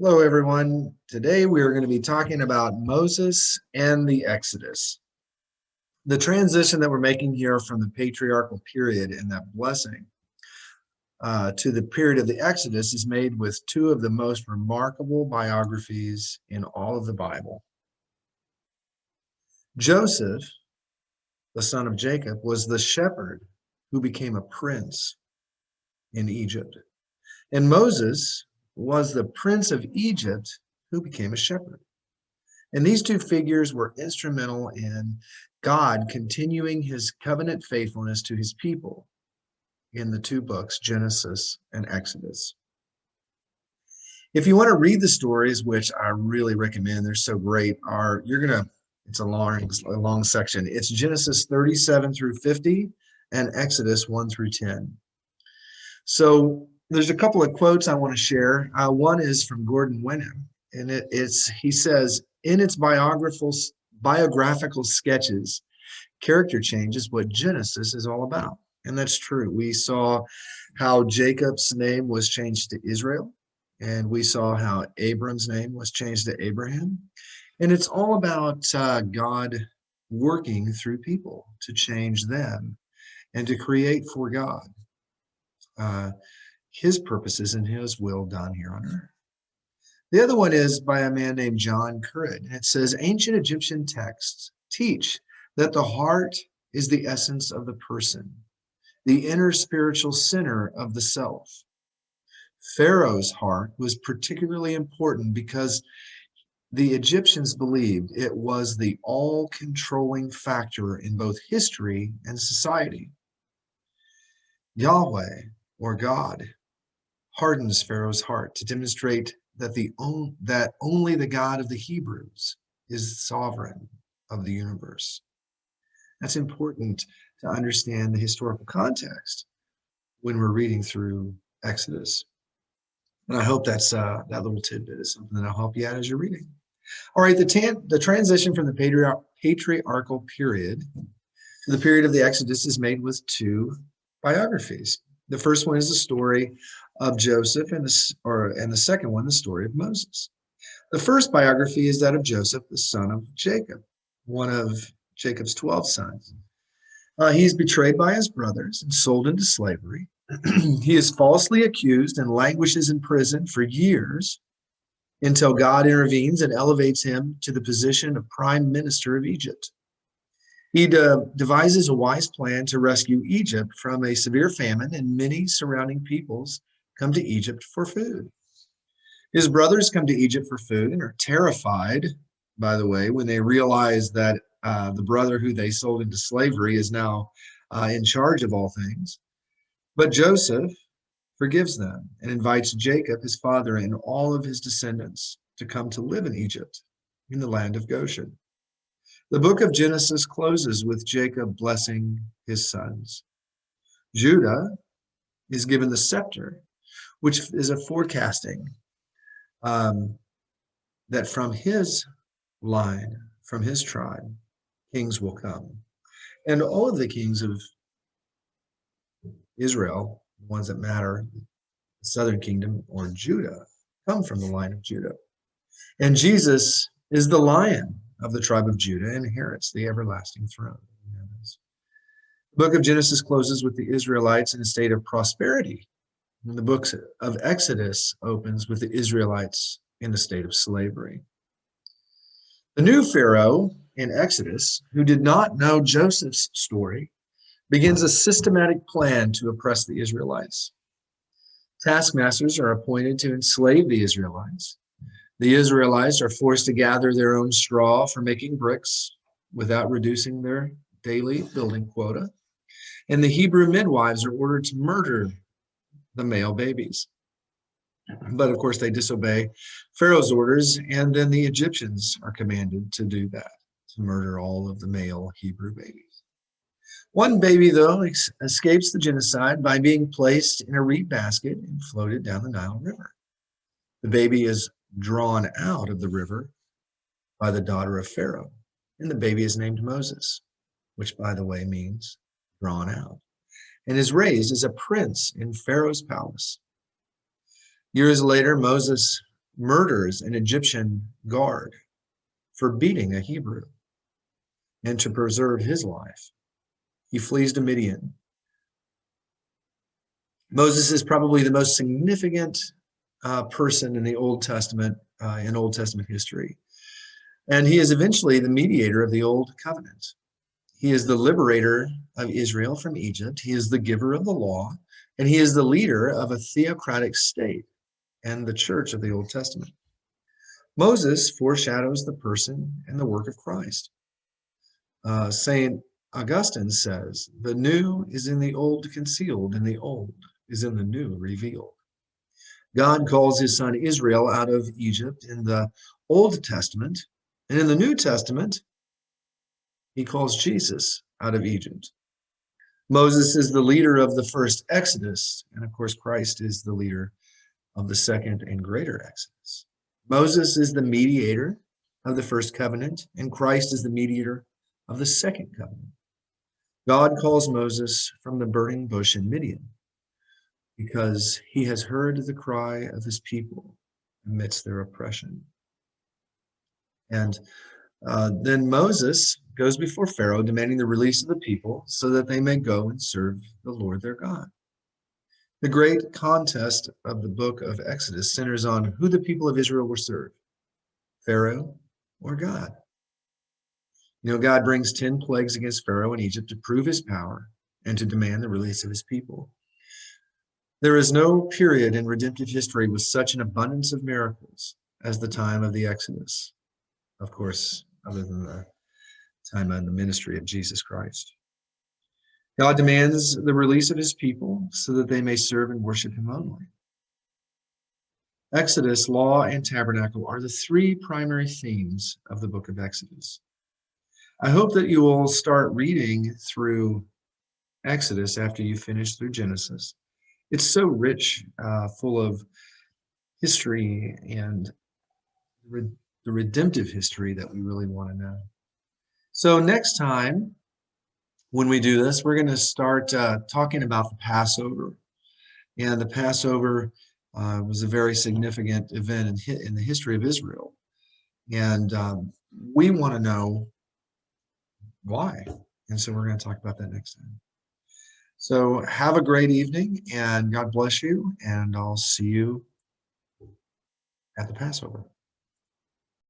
Hello, everyone. Today we are going to be talking about Moses and the Exodus. The transition that we're making here from the patriarchal period and that blessing to the period of the Exodus is made with two of the most remarkable biographies in all of the Bible. Joseph, the son of Jacob, was the shepherd who became a prince in Egypt. And Moses was the prince of Egypt who became a shepherd. And these two figures were instrumental in God continuing his covenant faithfulness to his people in the two books, Genesis and Exodus. If you want to read the stories, which I really recommend, they're so great, it's a long section. It's Genesis 37 through 50 and Exodus 1 through 10. So there's a couple of quotes I want to share. One is from Gordon Wenham, and he says, in its biographical sketches, character change is what Genesis is all about. And that's true. We saw how Jacob's name was changed to Israel, and we saw how Abram's name was changed to Abraham. And it's all about God working through people to change them and to create for God his purposes and his will done here on earth. The other one is by a man named John Currid. It says, ancient Egyptian texts teach that the heart is the essence of the person, the inner spiritual center of the self. Pharaoh's heart was particularly important because the Egyptians believed it was the all-controlling factor in both history and society. Yahweh, or God, hardens Pharaoh's heart to demonstrate that only the God of the Hebrews is sovereign of the universe. That's important to understand the historical context when we're reading through Exodus. And I hope that little tidbit is something that'll help you out as you're reading. All right, the transition from the patriarchal period to the period of the Exodus is made with two biographies. The first one is the story of Joseph, and the second one, the story of Moses. The first biography is that of Joseph, the son of Jacob, one of Jacob's 12 sons. He's betrayed by his brothers and sold into slavery. He is falsely accused and languishes in prison for years until God intervenes and elevates him to the position of prime minister of Egypt. He devises a wise plan to rescue Egypt from a severe famine, and many surrounding peoples come to Egypt for food. His brothers come to Egypt for food and are terrified, by the way, when they realize that the brother who they sold into slavery is now in charge of all things. But Joseph forgives them and invites Jacob, his father, and all of his descendants to come to live in Egypt, in the land of Goshen. The book of Genesis closes with Jacob blessing his sons. Judah is given the scepter, which is a forecasting that from his line, from his tribe, kings will come. And all of the kings of Israel, the ones that matter, the southern kingdom or Judah, come from the line of Judah. And Jesus is the Lion of the tribe of Judah and inherits the everlasting throne. The book of Genesis closes with the Israelites in a state of prosperity. And the book of Exodus opens with the Israelites in a state of slavery. The new Pharaoh in Exodus, who did not know Joseph's story, begins a systematic plan to oppress the Israelites. Taskmasters are appointed to enslave the Israelites. The Israelites are forced to gather their own straw for making bricks without reducing their daily building quota. And the Hebrew midwives are ordered to murder the male babies. But of course, they disobey Pharaoh's orders, and then the Egyptians are commanded to do that, to murder all of the male Hebrew babies. One baby, though, escapes the genocide by being placed in a reed basket and floated down the Nile River. The baby is drawn out of the river by the daughter of Pharaoh, and the baby is named Moses, which, by the way, means drawn out, and is raised as a prince in Pharaoh's palace. Years later, Moses murders an Egyptian guard for beating a Hebrew. And to preserve his life, he flees to Midian. Moses is probably the most significant person in the Old Testament, in Old Testament history. And he is eventually the mediator of the Old Covenant. He is the liberator of Israel from Egypt. He is the giver of the law, and he is the leader of a theocratic state and the church of the Old Testament. Moses foreshadows the person and the work of Christ. St. Augustine says, the new is in the old concealed, and the old is in the new revealed. God calls his son Israel out of Egypt in the Old Testament, and in the New Testament, he calls Jesus out of Egypt. Moses is the leader of the first Exodus, and of course, Christ is the leader of the second and greater Exodus. Moses is the mediator of the first covenant, and Christ is the mediator of the second covenant. God calls Moses from the burning bush in Midian because he has heard the cry of his people amidst their oppression. And then Moses goes before Pharaoh, demanding the release of the people so that they may go and serve the Lord their God. The great contest of the book of Exodus centers on who the people of Israel will serve, Pharaoh or God. You know, God brings 10 plagues against Pharaoh in Egypt to prove his power and to demand the release of his people. There is no period in redemptive history with such an abundance of miracles as the time of the Exodus. Of course, other than the time of the ministry of Jesus Christ. God demands the release of his people so that they may serve and worship him only. Exodus, law, and tabernacle are the three primary themes of the book of Exodus. I hope that you will start reading through Exodus after you finish through Genesis. It's so rich, full of history and the redemptive history that we really want to know. So next time, when we do this, we're going to start talking about the Passover. And the Passover was a very significant event in the history of Israel. And we want to know why. And so we're going to talk about that next time. So have a great evening, and God bless you, and I'll see you at the Passover.